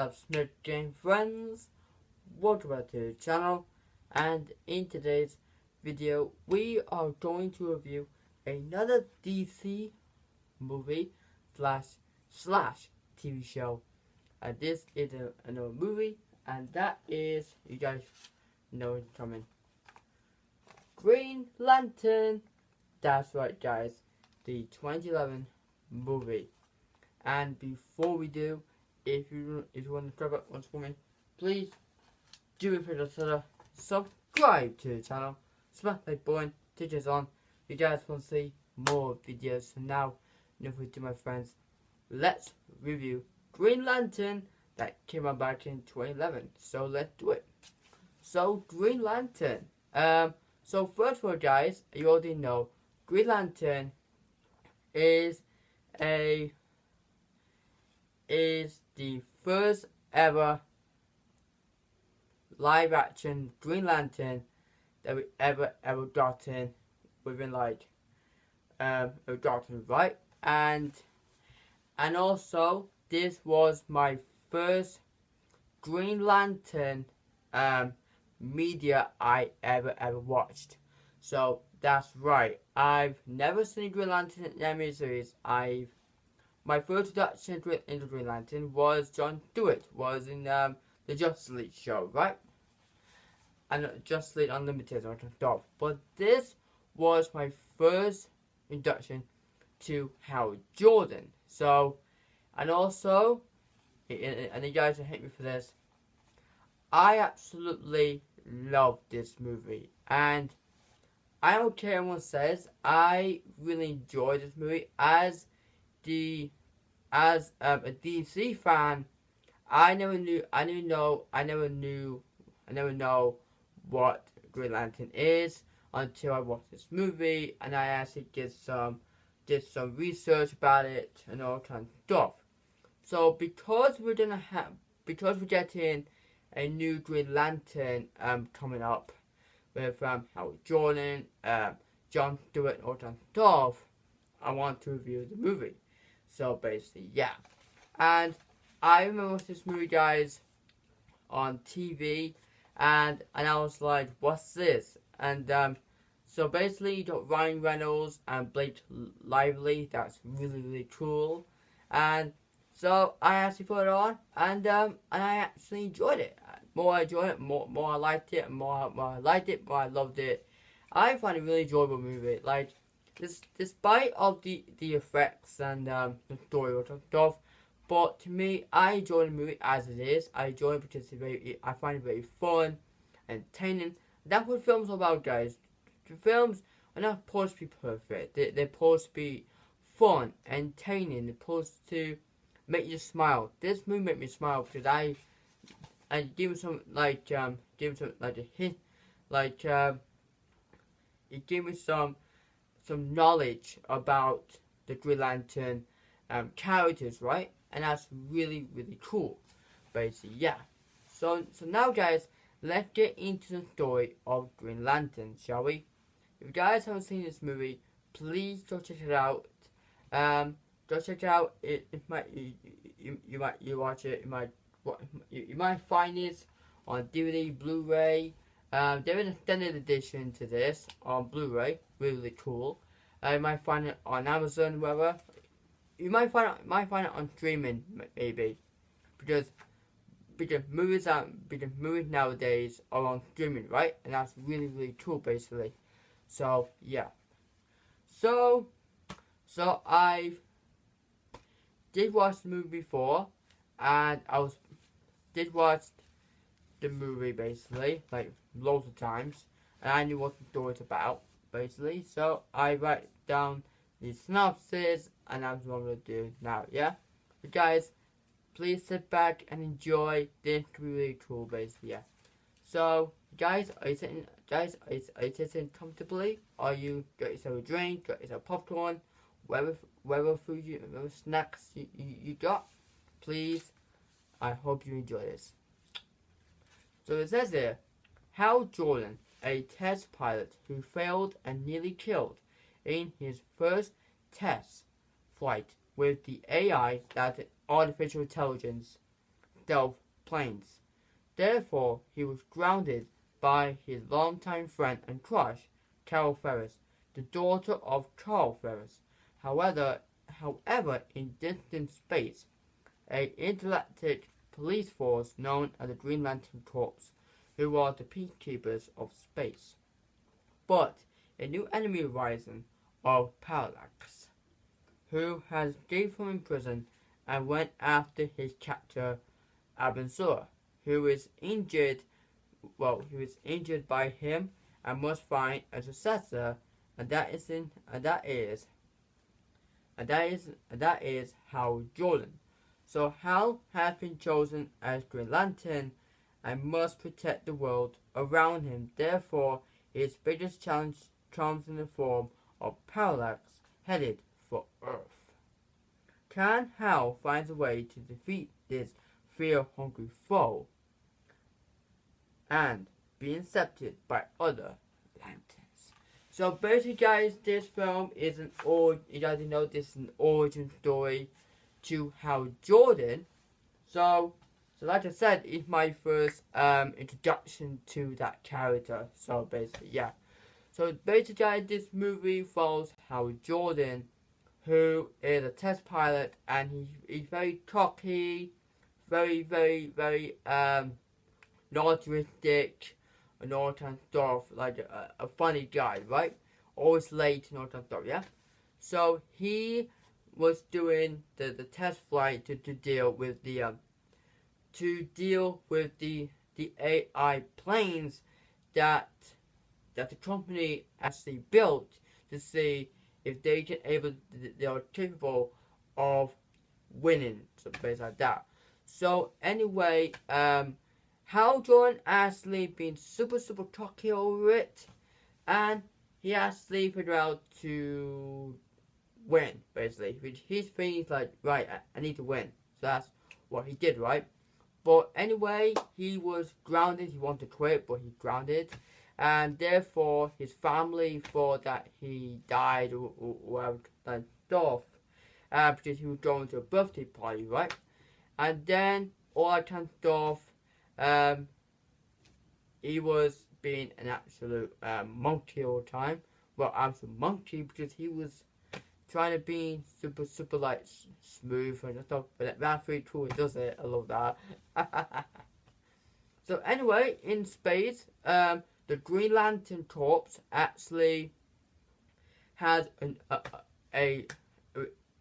up, Smith Game friends? Welcome back to the channel, and in today's video we are going to review another DC movie slash TV show. And this is another movie, and that is, you guys know it's coming, Green Lantern. That's right guys, the 2011 movie. And before we do, if you want to subscribe once for me, please do it for the subscribe to the channel, smash the like button, touch us on. You guys want to see more videos. So now, enough with my friends, let's review Green Lantern that came out back in 2011. So let's do it. So Green Lantern. So first of all, guys, you already know Green Lantern is the first ever live action Green Lantern that we ever gotten within gotten, right? And also this was my first Green Lantern media I ever watched. So that's right, I've never seen Green Lantern in any series. My first introduction into Green Lantern was John Stewart, was in the Justice League show, right? And Justice League Unlimited on top. But this was my first introduction to Hal Jordan. So, and also, and you guys will hate me for this, I absolutely love this movie. And I don't care what anyone says, I really enjoy this movie. As a DC fan, I never know what Green Lantern is until I watched this movie, and I actually did some research about it and all kinds of stuff. So because we're getting a new Green Lantern coming up with Hal Jordan, John Stewart, and all kinds of stuff, I want to review the movie. So basically, yeah. And I remember this movie, guys, on TV, and I was like, what's this? And so basically you got Ryan Reynolds and Blake Lively. That's really cool. And so I actually put it on, and I actually enjoyed it. More I enjoyed it, more I liked it, more I liked it, more I loved it. I find it a really enjoyable movie. Like, despite of the effects and the story or stuff, but to me, I enjoy the movie as it is. I enjoy it because I find it very fun, entertaining. That's what films are about, guys. The films are not supposed to be perfect. They're supposed to be fun, entertaining. They're supposed to make you smile. This movie made me smile because I give some a hint, it gave me some knowledge about the Green Lantern characters, right? And that's really cool, basically, yeah. So now, guys, let's get into the story of Green Lantern, shall we? If you guys haven't seen this movie, please go check it out. Go check it out. You watch it. You might find it on DVD, Blu-ray. There is an extended edition to this on Blu-ray, really cool. You might find it on Amazon, wherever. You might find it on streaming, maybe, because movies nowadays are on streaming, right? And that's really cool, basically. So yeah. So I did watch the movie before, and did watch the movie basically like loads of times, and I knew what the story was about, basically. So I write down the synopsis, and that's what I'm gonna do now. Yeah, but guys, please sit back and enjoy. This could be really cool, basically. Yeah. So guys, are you sitting comfortably? Are you got yourself a drink? Got yourself popcorn? Whatever food whatever snacks you got? Please, I hope you enjoy this. So it says here, Hal Jordan, a test pilot who failed and nearly killed in his first test flight with the AI, that artificial intelligence, stealth planes. Therefore, he was grounded by his longtime friend and crush, Carol Ferris, the daughter of Carl Ferris. However, in distant space, an intergalactic police force known as the Green Lantern Corps, who are the peacekeepers of space. But a new enemy arises of Parallax, who has escaped from prison and went after his captor Abensur, who is injured by him and must find a successor, and that is Hal Jordan. So Hal has been chosen as Green Lantern and must protect the world around him. Therefore, his biggest challenge comes in the form of Parallax, headed for Earth. Can Hal find a way to defeat this fear-hungry foe and be accepted by other lanterns? So basically, guys, this film is you guys know this is an origin story to Hal Jordan. So like I said, it's my first introduction to that character. So basically, yeah. So basically, guys, this movie follows Hal Jordan, who is a test pilot, and he's very cocky, very narcissistic, and all kind of stuff, like a funny guy, right? Always late and all kind of stuff, yeah? So he was doing the test flight to deal with the AI planes that the company actually built to see if they are capable of winning, so basically like that. So anyway, Hal Jordan actually been super cocky over it, and he actually figured out to win, basically. Which his thing is like, right, I need to win. So that's what he did, right? But anyway, he was grounded. He wanted to quit, but he's grounded. And therefore, his family thought that he died or whatever that stuff. Because he was going to a birthday party, right? And then, all that kind of stuff, he was being an absolute monkey all the time. Well, absolute monkey, because he was trying to be super like smooth and stuff, but that's really cool. It does it. I love that. So anyway, in space, the Green Lantern Corps actually has a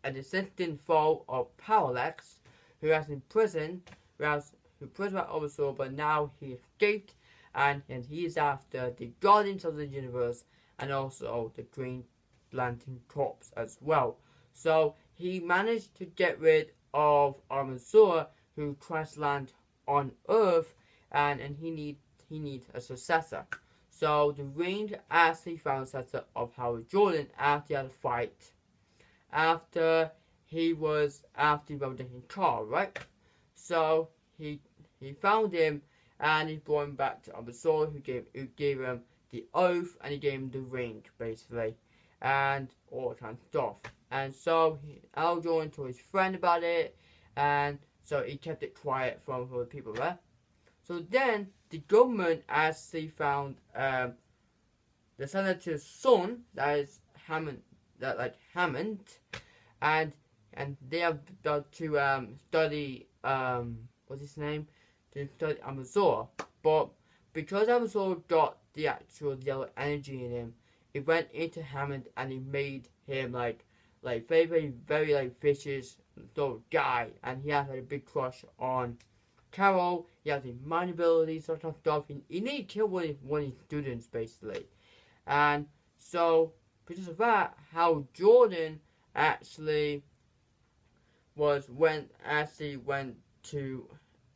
assistant foe of Parallax, who has imprisoned, who imprisoned by Oversaw, but now he escaped, and he is after the Guardians of the Universe and also the Green Lantern Corps as well. So he managed to get rid of Armansur, who crashed land on Earth, and he needs a successor. So the Range actually found a successor of Hal Jordan after he had a fight. After he was taking Carl, right? So he found him and he brought him back to Armansur, who gave him the oath, and he gave him the ring, basically, and all that kind of stuff. And so Hal Jordan told his friend about it, and so he kept it quiet from the people there. So then the government actually found the senator's son, that is Hammond, and they have to study what's his name, to study Amazor. But because Amazor got the actual yellow energy in him, it went into Hammond and it made him like very like vicious sort of guy, and he had like, a big crush on Carol. He has his mind abilities, sort of stuff. He needed to kill one of his students, basically. And so, because of that, Hal Jordan actually went to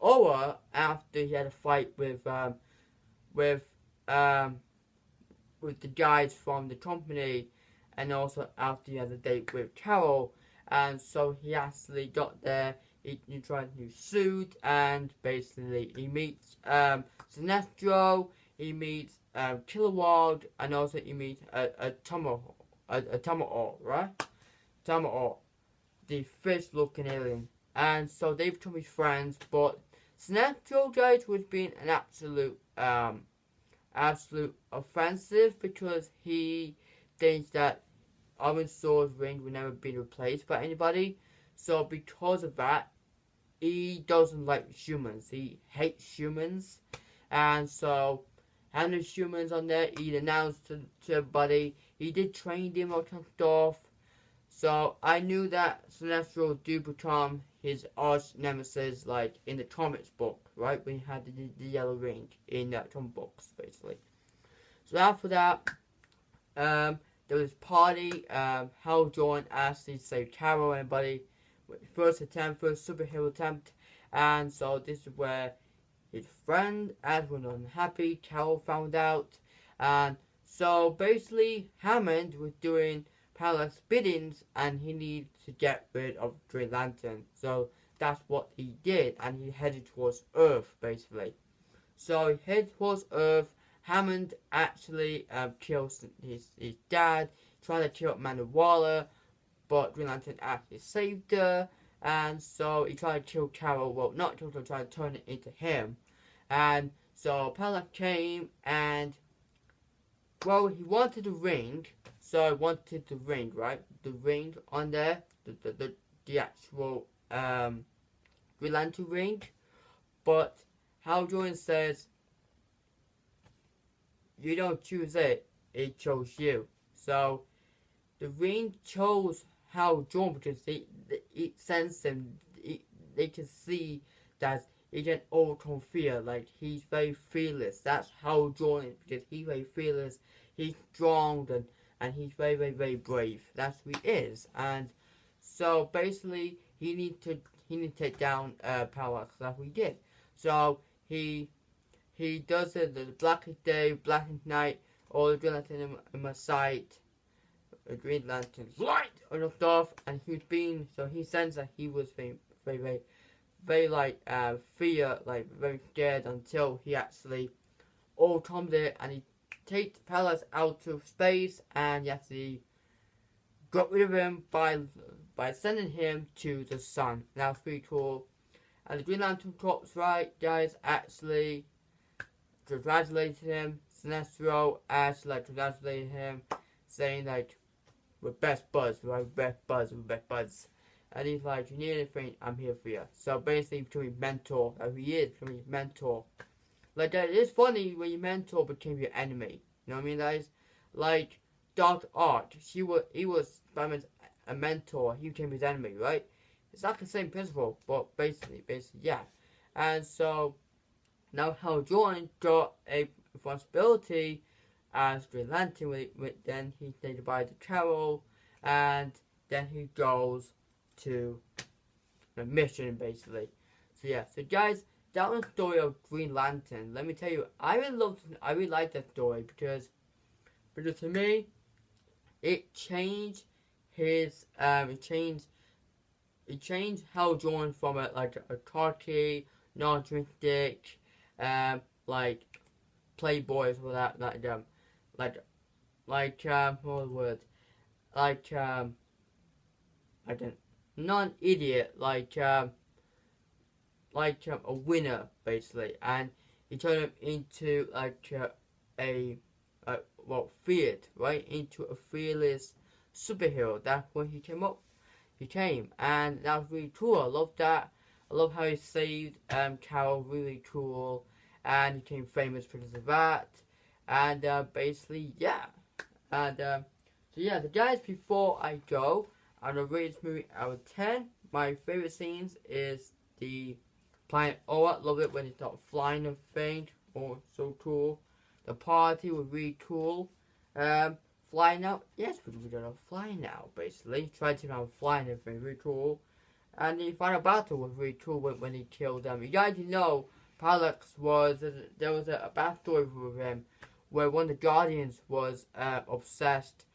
Oa after he had a fight with the guys from the company, and also after he had a date with Carol. And so he actually got there. He tried a new suit, and basically he meets Sinestro, he meets Kilowog, and also he meets a Tomahawk, right? Tomahawk, the fish-looking alien. And so they become his friends, but Sinestro, guys, was being an absolute offensive because he thinks that Ironsaur's ring will never be replaced by anybody. So because of that, he doesn't like humans. He hates humans, and so having the humans on there, he announced to everybody. He did train them or kind of stuff. So I knew that Sinestro do become his arch nemesis, like in the comics book, right? When he had the yellow ring in that comic books, basically. So after that, there was a party. Hal Jordan asked to save Carol and everybody. First superhero attempt. And so this is where his friend, as was unhappy, Carol found out. And so basically, Hammond was doing Parallax biddings and he needed to get rid of Green Lantern. So that's what he did, and he headed towards Earth, basically. So he headed towards Earth. Hammond actually kills his dad, trying to kill Amanda Waller, but Green Lantern actually saved her. And so he tried to kill Carol. Well, not kill her, tried to turn it into him. And so Parallax came and, well, he wanted the ring. So I wanted the ring, right? The ring on there, the actual Green Lantern ring. But Hal Jordan says, you don't choose it, it chose you. So the ring chose Hal Jordan because it sends him, they can see that he can overcome fear. Like, he's very fearless. That's Hal Jordan, because he's very fearless, he's strong, and he's very, very, very brave. That's who he is. And so basically, he need to take down Parallax. That's what he did. So he does it the Blackest Day, Blackest Night, all the Green Lantern in my sight, Green Lantern's light, and stuff. And he sensed that he was very, very, very, very like fear, like very scared, until he actually overcomes it, and he takes Parallax out to space, and he actually got rid of him by sending him to the sun. That was pretty cool. And the Green Lantern Corps, right, guys, actually congratulated him. Sinestro actually congratulated him, saying like, we're best buds, right? We're best buds. And he's like, you need anything, I'm here for you. So basically, he became his mentor. He is becoming his mentor. Like, that is funny when your mentor became your enemy. You know what I mean, guys? Like, Dr. Art, he was Spider-Man's a mentor. He became his enemy, right? It's like the same principle, but basically, yeah. And so, now Hal Jordan got a responsibility as Green Lantern. Then he said goodbye to Carol, and then he goes to a mission, basically. So yeah, so guys, that was the story of Green Lantern. Let me tell you, I really liked that story because to me, it changed his it changed Hal Jordan from a cocky, narcissistic, like playboy or that what was the word? I don't, non-idiot, a winner, basically. And he turned him into feared, right? Into a fearless superhero. That's when he came, and that was really cool. I love that. I love how he saved Carol, really cool, and he became famous because of that. And basically, yeah. And so yeah, the guys, before I go, I'm gonna rate this movie out of 10. My favorite scenes is the planet Oa. Love it when they start flying and thing. Oh, so cool. The party was really cool. Flying now, yes, we're gonna fly now, basically. Try to now flying and everything, really cool. And the final battle was really cool when he killed them. You guys know Parallax there was a backstory with him where one of the Guardians was obsessed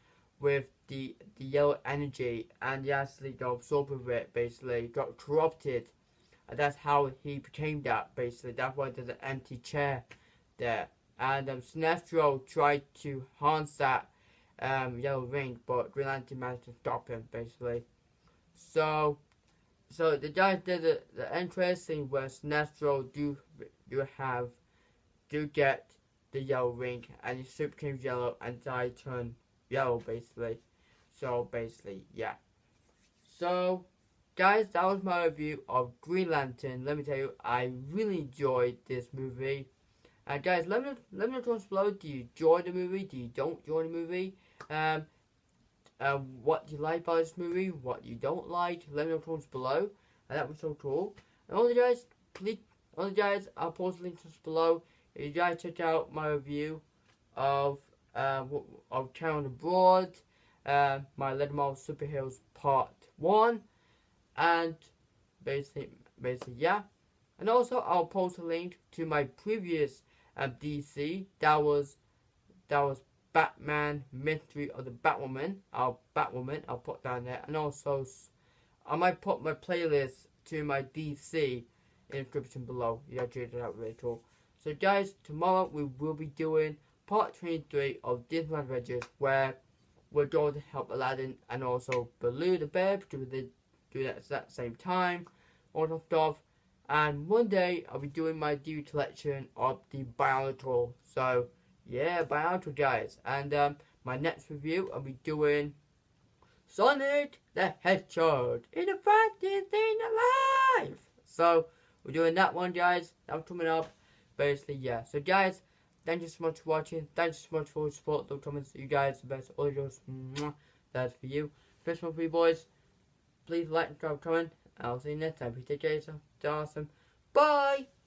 with the yellow energy, and he actually got absorbed with it, basically, got corrupted, and that's how he became that, basically. That's why there's an empty chair there. And Sinestro tried to harness that yellow ring, but Green Lantern managed to stop him, basically. So So the guys did the interesting where Sinestro do get the yellow ring, and the soup becomes yellow, and I turn yellow basically. So basically, yeah. So guys, that was my review of Green Lantern. Let me tell you, I really enjoyed this movie. And guys, let me know in the comments below. Do you enjoy the movie? Do you don't enjoy the movie? Um, what do you like about this movie? What you don't like? Let me know in the comments below. And that was so cool. And all the guys, I'll post links below. If you guys check out my review of Karen Abroad, my Lego Marvel Superheroes Part 1, and basically yeah. And also I'll post a link to my previous DC that was Batman Mystery of the Batwoman. I'll put down there, and also I might put my playlist to my DC in the description below. You guys check it out, really cool. So guys, tomorrow we will be doing part 23 of Disneyland Adventures, where we're going to help Aladdin and also Baloo the bear, because we did do that at that same time, all that stuff. And one day I'll be doing my DVD collection of the Biological. So yeah, Biological guys. And my next review I'll be doing Sonic the Hedgehog in the fastest thing alive. So we're doing that one, guys. That's coming up. Basically, yeah. So guys, thank you so much for watching. Thank you so much for your support. Those comments, you guys are the best. All those, that's for you. First one for you boys. Please like and comment. I'll see you next time. Please take care of yourself. It's awesome. Bye.